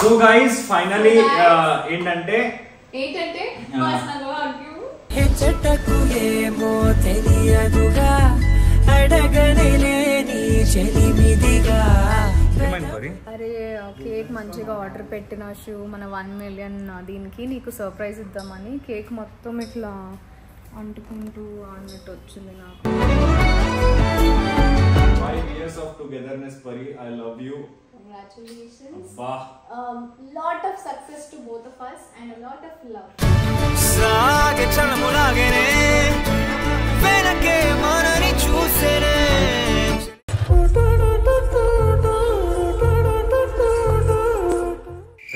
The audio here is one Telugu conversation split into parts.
సో గైస్ ఫైనలీ ఏంటంటే హెచ్చటకు ఏమో తెలియదుగా అడగనేలేని చెలిమిదిగా. అరే కేక్ మంచిగా ఆర్డర్ పెట్టిన షూ మన 1 million దీనికి నీకు సర్ప్రైజ్ ఇద్దామని కేక్ మొత్తం ఇట్లా అంటుకుంటూ అన్నట్టు వచ్చింది నాకు. 5 years of togetherness, Pari. I love you. Congratulations. Lot of success to both of us and a lot of love. సాగే చలములాగేనే వెనకే మనని చూసేనే.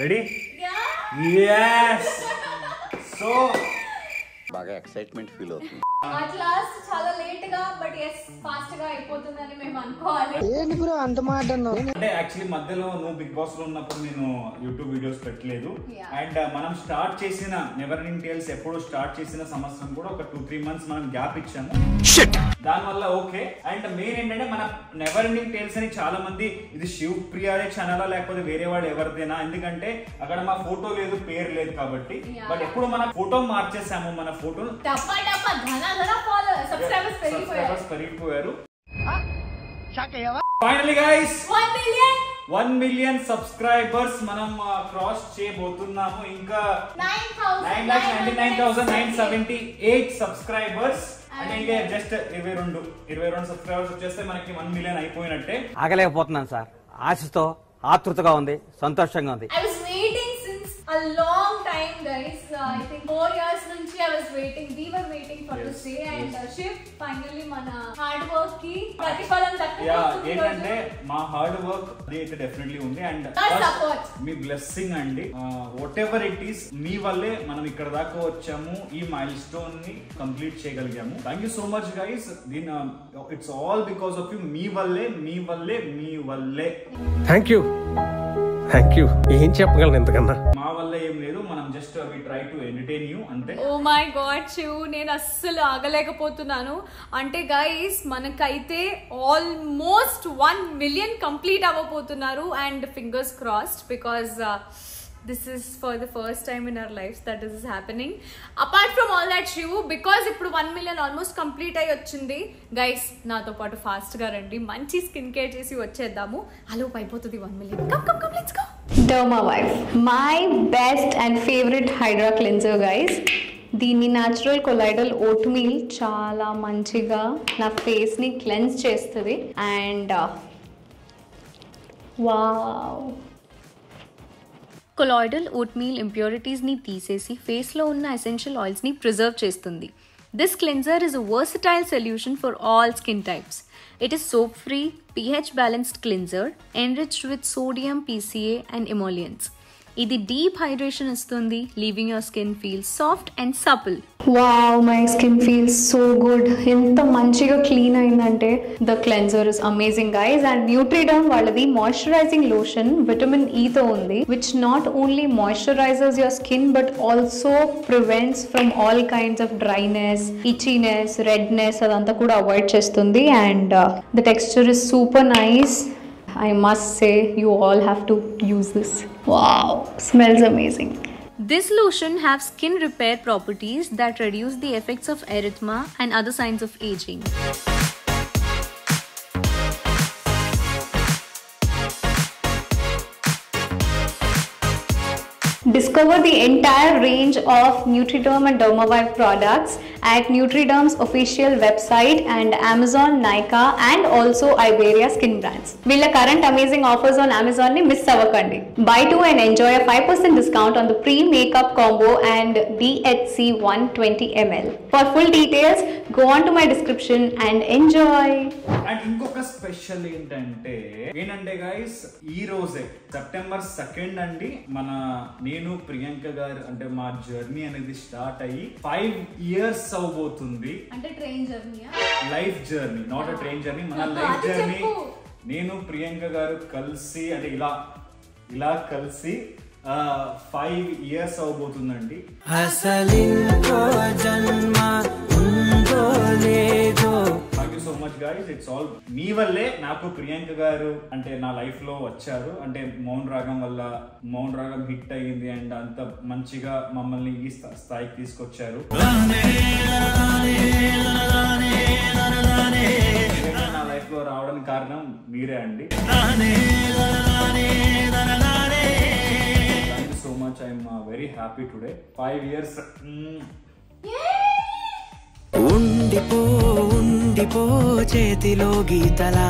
Ready? Yes. So బాగా ఎక్సైట్మెంట్ ఫీల్ అవుతుంది. At last చాలా లేట్ గా బట్ yes ఫాస్ట్ గా అయిపోతుందని మేము అనుకోవాలి. ఏంటి బ్రో అంత మాట అన్నావు? అంటే యాక్చువల్లీ మధ్యలో నువ్వు బిగ్ బాస్ లో ఉన్నప్పుడు నేను యూట్యూబ్ వీడియోస్ పెట్టలేదు. అండ్ మనం స్టార్ట్ చేసిన నెవర్ ఎండింగ్ టేల్స్ ఎప్పుడు స్టార్ట్ చేసిన సంవత్సరం కూడా ఒక 2-3 months మనం గ్యాప్ ఇచ్చాము. దానివల్ల ఓకే. అండ్ మెయిన్ ఏంటంటే మన నెవర్ ఎండింగ్ టేల్స్ అని చాలా మంది ఇది శివ్ ప్రియారే ఛానల్ లేకపోతే వేరే వాడు ఎవరిదైనా, ఎందుకంటే అక్కడ మా ఫోటో లేదు పేరు లేదు కాబట్టి. బట్ ఎప్పుడు మన ఫోటో మార్చేసాము, మన ఫోటో సబ్స్క్రైబర్స్ పెరిగిపోయారు. ఫైనల్లీ గైస్ 1 million సబ్స్క్రైబర్స్ మనం క్రాస్ చేయబోతున్నాము. ఇంకా 9,99,978 సబ్స్క్రైబర్స్. అంటే ఇంకా జస్ట్ 22 సబ్స్క్రైబర్స్ వచ్చేస్తే మనకి 1 million అయిపోయినట్టే. ఆగలేకపోతున్నాను సార్, ఆశతో ఆతృతగా ఉంది, సంతోషంగా ఉంది. I was waiting since a long time guys. I think 4 years nunchi I was waiting. We were waiting for this day and Shiv finally mana hard work ki pratifalam dakkutundi. ఏంటంటే మా హార్డ్ వర్క్ అయితే డెఫినెట్లీ ఉంది. అండ్ మీ బ్లెస్సింగ్ అండి. వాట్ ఎవర్ ఇట్ ఈస్ మీ వల్లే మనం ఇక్కడ దాకా వచ్చాము, ఈ మైల్ స్టోన్ ని కంప్లీట్ చేయగలిగాము. Thank you so much guys. It's all because of you. మీ వల్లే. Thank you. ఏం చెప్పగలను ఇంతకన్నా? మా వల్ల ఏం లేదు, మనం just we try to entertain you అంతే. ఓ మై గాడ్ శివ్, నేను అస్సలు ఆగలేకపోతున్నాను. అంటే గైస్ మనకైతే ఆల్మోస్ట్ 1 million కంప్లీట్ అవ్వబోతున్నారు. And fingers crossed because this is for the first time in our lives that this is happening. Apart from all that Shiv, because ఇప్పుడు 1 million almost complete అయ్యి వచ్చింది. గైస్ నాతో పాటు ఫాస్ట్ గా రండి, మంచి స్కిన్ కేర్ చేసి వచ్చేద్దాము. హలో అయిపోతుంది 1 million. Come let's go. Dermawife, my best and favorite hydra cleanser guys. దీన్ని న్యాచురల్ కొలైడల్ ఓట్ మీల్ చాలా మంచిగా నా ఫేస్ ని క్లెన్స్ చేస్తుంది. And wow, colloidal oatmeal ఇంప్యూరిటీస్ని తీసేసి ఫేస్లో ఉన్న ఎసెన్షియల్ ఆయిల్స్ని ప్రిజర్వ్ చేస్తుంది. This cleanser is a versatile solution for all skin types. It is soap-free, pH-balanced cleanser enriched with sodium, PCA and emollients. ఇది డీప్ హైడ్రేషన్ ఇస్తుంది, leaving your skin feel soft and supple. Wow, my skin feels so good. ఎంత మంచిగా క్లీన్ అయిందంటే the cleanser is amazing guys. And Nutriderm వాళ్ళది మాయిశ్చరైజింగ్ లోషన్ విటమిన్ E తో ఉంది, which not only moisturisers your skin but also prevents from all kinds of dryness, itchiness, redness అదంతా కూడా అవాయిడ్ చేస్తుంది. And the texture is super nice. I must say you all have to use this. Wow, smells amazing. This lotion has skin repair properties that reduce the effects of erythema and other signs of aging. Discover the entire range of Nutriderm and Dermawife products at Nutriderm's official website and Amazon, Nykaa and also Iberia Skin Brands. Villa current amazing offers on Amazon ni miss avakandi. Buy 2 and enjoy a 5% discount on the pre-makeup combo and DHC 120 ml. For full details, go on to my description and enjoy. And ఇంకొక స్పెషల్ ఏంటంటే గైస్, ఈ రోజే September 2nd అండి మన నేను ప్రియాంక గారు అంటే మా జర్నీ అనేది స్టార్ట్ అయ్యి 5 years అవబోతుంది. అంటే train journey, life journey, not a train journey, మన లైఫ్ జర్నీ. నేను ప్రియాంక గారు కలిసి అంటే ఇలా కలిసి 5 years అవబోతుందండి. You so much guys. It's all మీ వల్లే నాకు ప్రియాంక గారు అంటే నా లైఫ్ లో వచ్చారు. అంటే మౌన్ రాగం వల్ల మౌన్ రాగం హిట్ అయ్యింది అండ్ అంత మంచిగా మమ్మల్ని ఈ స్థాయికి తీసుకొచ్చారు. నా లైఫ్ లో రావడానికి కారణం మీరే అండి. Thank you so much. I'm very happy today. 5 years. ఉండిపో చేతిలో గీతలా.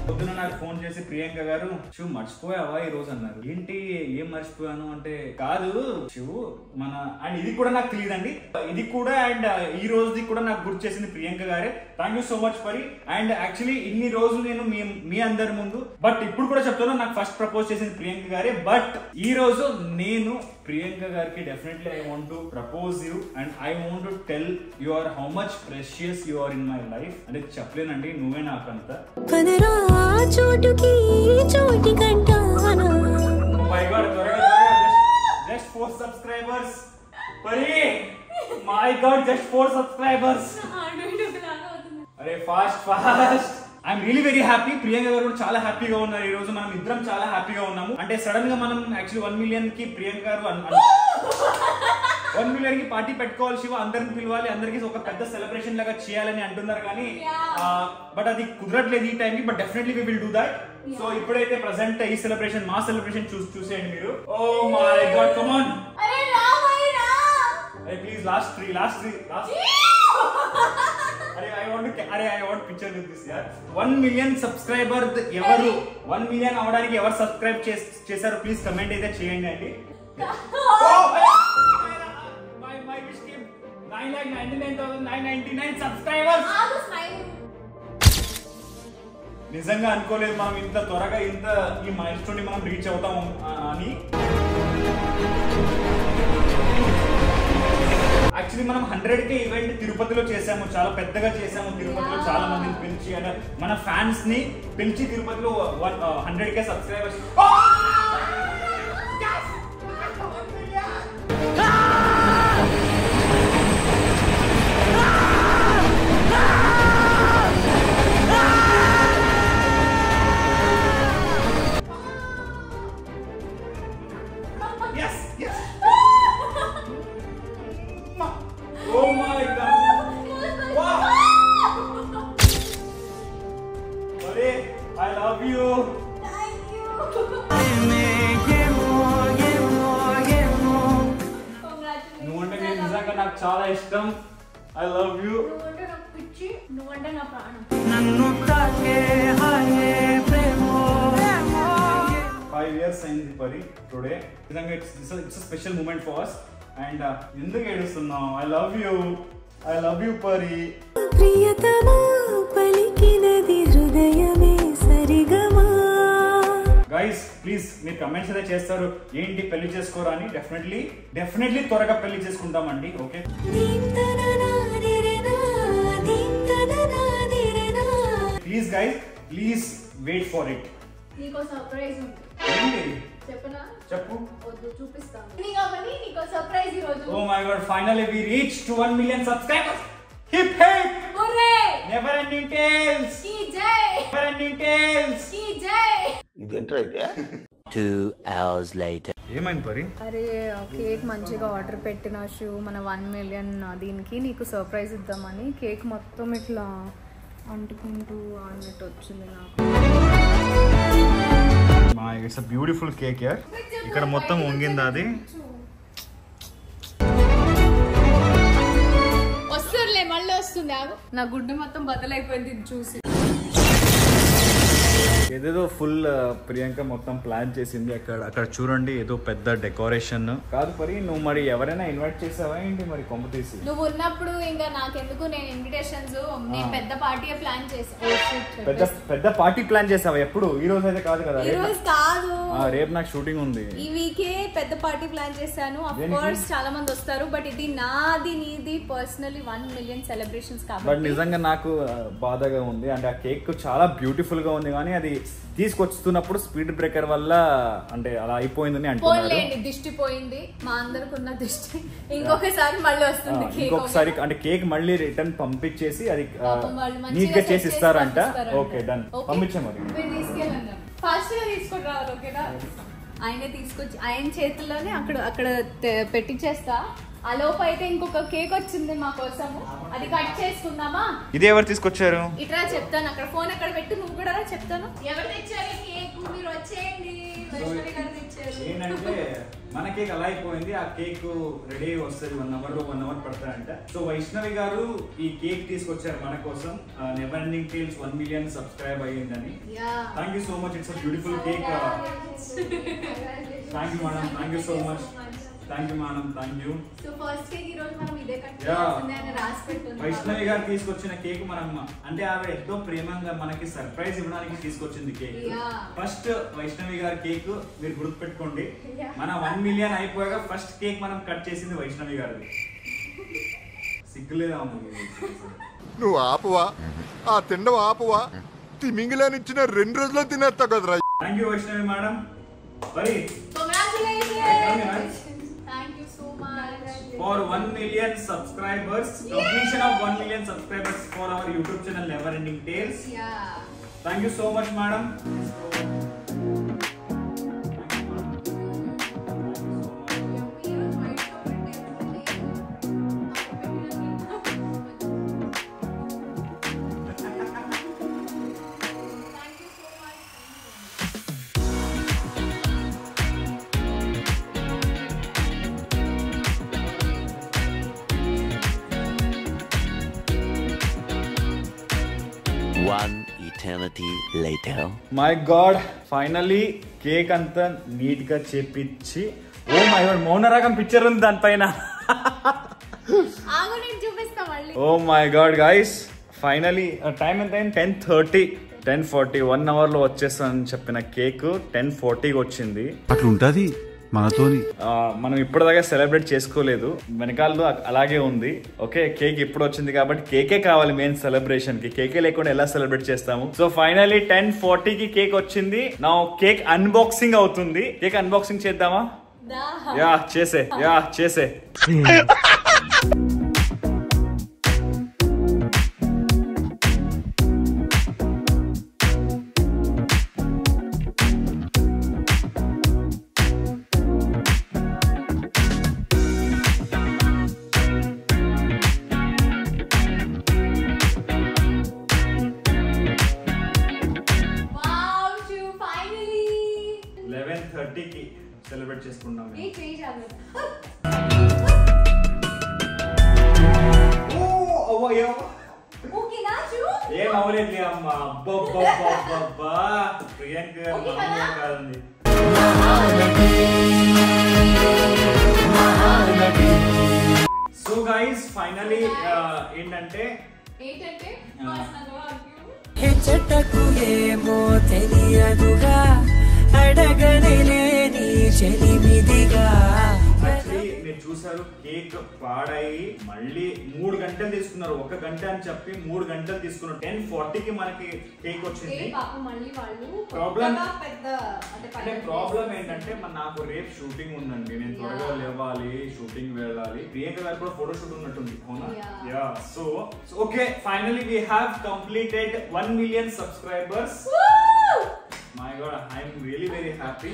పొద్దున నాకు ఫోన్ చేసి ప్రియాంక గారు శివ్ మర్చిపోయావా ఈ రోజు అన్నారు. ఏంటి ఏం మర్చిపోయాను అంటే కాదు శివ్ మన అండ్ ఇది కూడా నాకు తెలియదండి. ఇది కూడా అండ్ ఈ రోజుది కూడా నాకు గుర్తు చేసింది ప్రియాంక గారే. థ్యాంక్ యూ సో మచ్ పరి. అండ్ యాక్చువల్లీ ఇన్ని రోజులు నేను మీ అందరి ముందు బట్ ఇప్పుడు కూడా చెప్తాను నాకు ఫస్ట్ ప్రపోజ్ చేసింది ప్రియాంక గారే. బట్ ఈ రోజు నేను ప్రియాంక గారికి definitely I want to propose you and I want to tell you are how much precious you are in my life. అంటే చెప్పలేనండి, నువ్వే నాకంతా. Just 4 subscribers. Pari, my God, just 4 subscribers. అరే fast. I'm really very happy. Priyanka గారు కూడా చాలా హ్యాపీగా ఉన్నారు. ఈ రోజు మనం ఇద్దరం చాలా హ్యాపీగా ఉన్నాము. అంటే సడన్ గా మనం యాక్చువల్లీ 1 million కి ప్రియాంక గారు 1 million కి పార్టీ పెట్టుకోవాలి శివ, అందరిని పిలవాలి, అందరికి ఒక పెద్ద సెలబ్రేషన్ లాగా చేయాలని అంటున్నారు కానీ బట్ అది కుదరట్లేదు ఈ టైంకి. But definitely we will do that. So ఇప్పుడైతే ప్రెసెంట్ ఈ సెలబ్రేషన్ మా సెలబ్రేషన్ చూసేయండి మీరు. Oh my God, come on. అరే please last 3 I want picture with this yaar. 1 million subscriber ఎవరు 1 million అవడానికి ఎవరు సబ్స్క్రైబ్ చేశారో ప్లీజ్ కమెంట్ అయితే చేయండి అండి. My wish team 9,99,999 subscribers. నిజంగా అనుకోలేదు మనం ఇంత త్వరగా ఇంత ఈ మైల్స్టోన్ ని మనం రీచ్ అవుతాం అని. యాక్చువల్లీ మనం 100K ఈవెంట్ తిరుపతిలో చేసాము, చాలా పెద్దగా చేసాము. తిరుపతిలో చాలా మందిని పిలిచి అంటే మన ఫ్యాన్స్ ని పిలిచి తిరుపతిలో 100K subscribers. Oh my God! Wow! Buddy, I love you. Thank you. నువ్వంటే నేను నిజంగా నాకు చాలా ఇష్టం. I love you. నువ్వంటే నాకు పిచ్చి, నువ్వంటే నా ప్రాణం. నన్ను తాకే హాయే ప్రేమో. 5 years అయింది పరి టుడే. నిజంగా it's special moment for us. And ఎందుకు ఏడుస్తున్నావు? I love you Pari. ప్రియతమా పలికినది హృదయమే సరిగమా. గైస్ ప్లీజ్ మీరు కమెంట్స్ అయితే చేస్తారు ఏంటి పెళ్లి చేసుకోరా అని. డెఫినెట్లీ త్వరగా పెళ్లి చేసుకుంటామండి. Okay please guys, please wait for it. నీకో సర్ప్రైజ్ ఉంది. ఏంటి చెప్పనా? చెప్పు. వద్దు, చూపిస్తాను. నీకో సర్ప్రైజ్ ఈ రోజు. Oh my God, finally we reached 1 million subscribers. Hip hip! Hooray! Never ending tales. की जय! Never ending tales. की जय! ఇదేంట్రా అయితే 2 hours later. ఏమైంది పరి? అరే కేక్ మంచిగా ఆర్డర్ పెట్టిన షూ మన 1 million దీనికి నీకు సర్ప్రైజ్ ఇద్దామని కేక్ మొత్తం ఇట్లా అంటుకుంటూ అన్నట్టు వచ్చింది నాకు. ఇట్స్ అ బ్యూటిఫుల్ కేక్ యార్. ఇక్కడ మొత్తం వంగిందా అది? వస్తుందిలే, మళ్ళీ వస్తుంది. నా గుడ్డు మొత్తం బద్దలైపోయింది ఇది చూసి. ఏదేదో ఫుల్ ప్రియాంక మొత్తం ప్లాన్ చేసింది. అక్కడ చూడండి ఏదో పెద్ద డెకరేషన్. కాదు పరి, నువ్వు మరి ఎవరైనా ఇన్వైట్ చేసావా ఏంటి మరి కొంప తీసి? నువ్వు ఉన్నప్పుడు ఇంకా నాకెందుకు, నేను ఇన్విటేషన్స్ నేను పెద్ద పార్టీ ప్లాన్ చేసాను. పెద్ద పార్టీ ప్లాన్ చేసావా? ఎప్పుడు? ఈ రోజు అయితే కాదు కదా. ఈ రోజు కాదు, రేపు నాకు షూటింగ్ ఉంది. ఈ వీకే పెద్ద పార్టీ ప్లాన్ చేశాను. ఆఫ్ కోర్స్ చాలా మంది వస్తారు, బట్ ఇది నాది నీది పర్సనలీ 1 million సెలబ్రేషన్స్ కాబట్టి. బట్ నిజంగా నాకు బాధగా ఉంది. అంటే ఆ కేక్ చాలా బ్యూటిఫుల్ గా ఉంది కానీ అది తీసుకొస్తున్నప్పుడు స్పీడ్ బ్రేకర్ వల్ల అంటే అలా అయిపోయిందని అంటున్నారు. దిష్టి పోయింది, మా అందరికి ఉన్న దిష్టి ఇంకొకసారి మళ్ళీ వస్తుంది. ఇంకొకసారి అంటే కేక్ మళ్ళీ రిటర్న్ పంపించేసి అది నీట్ గా చేసి ఇస్తారంట. ఓకే డన్, పంపించాం. మరి ఫాస్ట్ గా తీసుకొని రావాలి. ఓకేనా, ఆయన తీసుకొచ్చి ఆయన చేతుల్లోనే అక్కడ పెట్టించేస్తా. ఆ లోపు అయితే ఇంకొక కేక్ వచ్చింది మా కోసము, అది కట్ చేసుకుందామా? ఇది ఎవరు తీసుకొచ్చారు? ఇట్లా చెప్తాను, అక్కడ ఫోన్ ఎక్కడ పెట్టి నువ్వు కూడా చెప్తాను. ఎవరు తెచ్చారు కేక్? మీరు వచ్చేయండి. వైష్ణవి గారు తెచ్చారు. ఏంటంటే మన కేక్ అలా అయిపోయింది, ఆ కేక్ రెడీ వస్తుంది 1 అవర్ పడతారంట. సో వైష్ణవి గారు ఈ కేక్ తీసుకొచ్చారు మన కోసం. Never ending tales 1 million subscribe అయ్యిందని. Thank you so much. It's a beautiful cake. Thank you madam, thank you so much. Thank you madam, thank you. So first cake ఈ రోజు మనం ఇదే కట్ చేస్తున్నాం, రాసి పెట్టున్నాం. వైష్ణవి గారు తీసుకొచ్చిన కేక్ మనం అంటే ఆవిడ ఎంతో ప్రేమంగా మనకి సర్ప్రైజ్ ఇవ్వడానికి తీసుకొచ్చింది కేక్. ఫస్ట్ వైష్ణవి గారి కేక్ మీరు గుర్తు పెట్టుకోండి, మన 1 మిలియన్ అయిపోయాక ఫస్ట్ కేక్ మనం కట్ చేసింది వైష్ణవి గారిది. సిగ్గులేదా? నువ్వు ఆపువా, ఆ తిండం ఆపువా, తిమింగిలానిచ్చిన 2 రోజుల్లో తినేస్తా కదరా. Thank you Vaishnavi madam. మరి congratulations. Thank you so much for 1 million subscribers. Completion of 1 million subscribers for our YouTube channel Never Ending Tales. Thank you so much, madam. One eternity later. My God, finally cake అంతా నీట్ గా చేపించి, oh my God Mouna Ragam picture ఉంది దానిపైన. Oh my God guys, finally time ఎంత అయింది? 10:40 1 అవర్ లో వచ్చేస్తానని చెప్పిన కేక్ 10:40కి వచ్చింది. అట్లుంటది మనతోని. మనం ఇప్పటిదాకా సెలబ్రేట్ చేసుకోలేదు, వెనకాల అలాగే ఉంది. ఓకే, కేక్ ఇప్పుడు వచ్చింది కాబట్టి కేకే కావాలి మెయిన్ సెలబ్రేషన్ కి. కేకే లేకుండా ఎలా సెలబ్రేట్ చేస్తాము? సో ఫైనలీ 10:40కి కేక్ వచ్చింది. నా కేక్ అన్బాక్సింగ్ అవుతుంది. కేక్ అన్బాక్సింగ్ చేద్దామా? చేసే సెలబ్రేట్ చేసుకుంటాం. ఏం అవ్వలేదు అమ్మ. అబ్బబ్బబ్బబ్బబ్బా, ప్రియాంక కాదండి. సో గైస్ ఫైనలీ ఏంటంటే హెచ్చటకు ఏమో తెలియదుగా, అడగని లేని చెలిమిదిగా. మీరు చూసారు కేక్ పాడయి మళ్ళీ 3 గంటలు తీసుకున్నారు. 1 గంట అని చెప్పి 3 గంటలు తీసుకున్నారు. 10:40కి మనకి కేక్ వచ్చింది. ప్రాబ్లం ఏంటంటే నాకు రేపు షూటింగ్ ఉందండి, నేను త్వరగా లేవాలి, షూటింగ్ వెళ్ళాలి. ప్రియాంక గారు కూడా ఫోటో షూట్ ఉన్నట్టుంది, అవునా? Yeah. So okay, finally we have completed 1 million subscribers. My God, I am really very happy.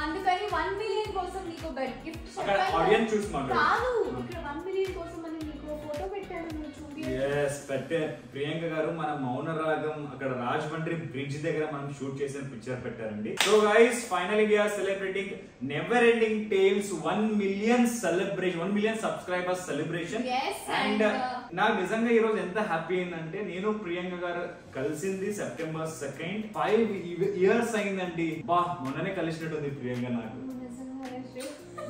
అందుకని 1 మిలియన్ కోసం నీకు బెడ్ గిఫ్ట్ అక్కడ ఆడియన్స్ చూసి కాదు, ఇక్కడ 1 మిలియన్ కోసం అని నీకు ఫోటో పెట్టాను, నువ్వు చూడు. yes పెట్టే. ప్రియాంక గారు మన మౌనరాగం అక్కడ రాజమండ్రి బ్రిడ్జ్ దగ్గర మనం షూట్ చేసిన పిక్చర్ పెట్టారండి. So guys finally we are celebrating never ending tales 1 million celebration, 1 million subscribers celebration. And నాకు నిజంగా ఈ రోజు ఎంత హ్యాపీ అయిందంటే, నేను ప్రియాంక గారు కలిసింది September 2nd. 5 years అయిందండి. బా, మొన్ననే కలిసినట్టుంది ప్రియాంక నాకు.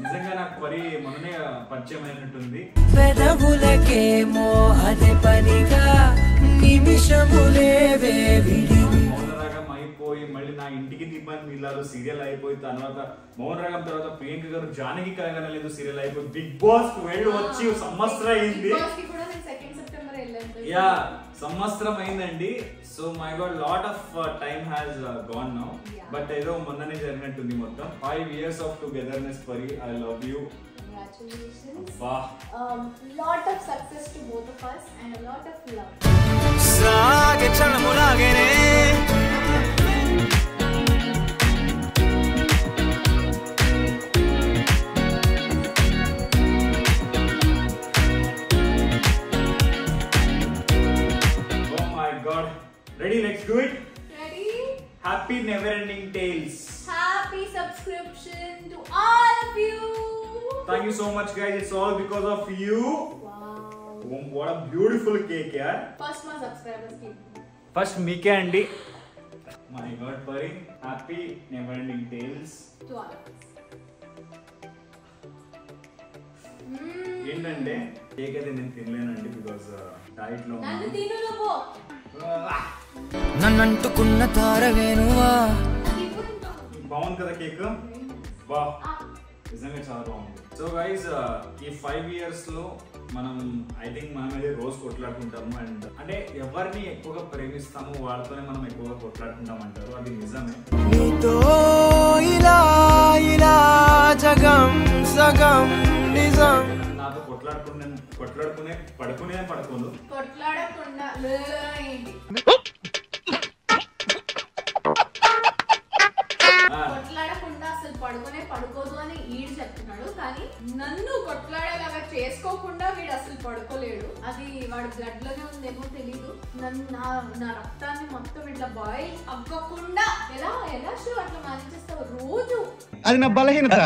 నిజంగా నాకు మొన్ననే పరిచయం అయినట్టుంది. పెదవులకేమో అదే పనిగా నిమిషములేవే విడివి. మౌనరాగం అయిపోయి మళ్ళీ నా ఇంటికి దీపాన్ని వీళ్ళారు సీరియల్ అయిపోయి, తర్వాత మౌనరాగం తర్వాత ప్రియాంక గారు జానకి కలగనలేదు సీరియల్ అయిపోయి, బిగ్ బాస్ కు వెళ్ళి వచ్చి సంవత్సరం అయింది. యా సంవత్సరం అయిందండి. So my God lot of time has gone now. But ఏదో మొన్ననే జరిగినట్టుంది మొత్తం. 5 years of togetherness పరి. I love you. Congratulations. Wow. Lot of success to both of us and a lot of love. సాగే చలములాగేనే Oh my god. Ready? Let's do it. Ready? Happy never ending tales. Happy subscription to all of you. Thank you so much guys. It's all because of you. Wow. Oh, what a beautiful cake yaar. First my subscribers keep. First మీకే అండి. My god పరి. Happy never ending tales. To all of us. ఏంటంటే కేక్ అయితే నేను తినలేనండి బికాస్ డైట్ లో నన్ను తిను నువ్వు. నన్నంటుకున్న తారవేనువా బాగుంది కదా కేక్. బా నిజంగా చాలా బాగుంది. సో గైస్ ఈ 5 years లో మనం ఐ థింక్ మనం అయితే రోజు కొట్లాడుకుంటాము. అండ్ అంటే ఎవరిని ఎక్కువగా ప్రేమిస్తాము వాళ్ళతోనే మనం ఎక్కువగా కొట్లాడుకుంటాం అంటారు. అది నిజమే. నీతో ఇలా ఇలా జగం సగం నిజం నాతో కొట్లాడుకునే పడుకోను. కొట్లాడకుండా ఏంటి కొట్లాడకుండా అసలు పడుకోదు అని ఈడు చెప్తున్నాడు. కానీ నన్ను కొట్లాడేలాగా చేసుకోకుండా వీడు అసలు పడుకోలేడు. అది వాడి బ్లడ్ లోనే ఉందేమో తెలీదు. నన్ను నా రక్తాన్ని మొత్తం ఇట్లా బాయిల్ అవ్వకుండా ఎలా షో అట్లా మేనేజ్ చేస్తావు రోజు. అది నా బలహీనత.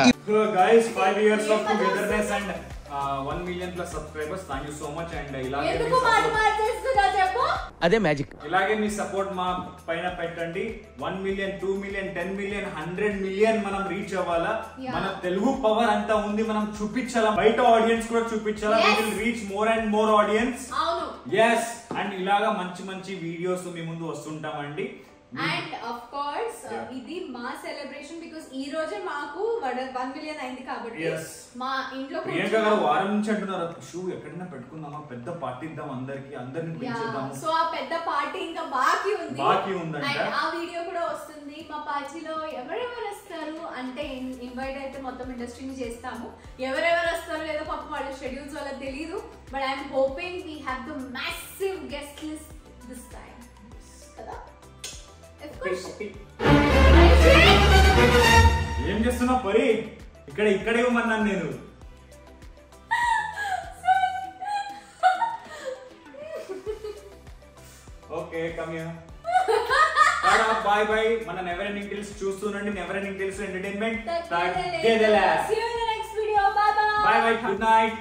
Guys 5 years of togetherness and 1 million plus subscribers. Thank you so much. And అదే మ్యాజిక్. ఇలాగే మీ సపోర్ట్ మా పైన పెట్టండి. 1 million, 2 million, 10 million, 100 million మనం రీచ్ అవ్వాలా. మన తెలుగు పవర్ అంతా ఉంది, మనం చూపించాలా, బయట ఆడియన్స్ కూడా చూపించాలా. we will reach more and more audience. అవును. yes and ఇలాగా మంచి వీడియోస్ మీ ముందు వస్తుంటామండి. అండ్ ఆఫ్ కోర్స్ ఇది మా సెలబ్రేషన్ బికాజ్ ఈ రోజే మాకు 1 million అయింది కాబట్టి మా ఇంట్లో ప్రియాంక గారు వారం నుంచి అంటున్నారు షూ ఎక్కడైనా పెట్టుకుందామా, పెద్ద పార్టీ ఇద్దాం అందరిని పిలిచేద్దాం. సో ఆ పెద్ద పార్టీ ఇంకా బాకీ ఉందంట. ఆ వీడియో కూడా వస్తుంది. మా పార్టీలో ఎవరెవరు వస్తారు అంటే ఇన్వైట్ అయితే మొత్తం ఇండస్ట్రీని చేస్తాము. ఎవరెవరు వస్తారో లేదో పాపం వాళ్ళ షెడ్యూల్స్ వల్ల తెలియదు. But I'm hoping we have the massive guest list this time కదా. ఏం చేస్తున్నా పరి? ఇక్కడే ఇవ్వమన్నాను నేను. Okay come here. Bye bye. మన నెవర్ ఎండింగ్ టిల్స్ చూస్తుండండి. Never ending tales entertainment. See you in the next video. Bye bye. Bye bye. Good night.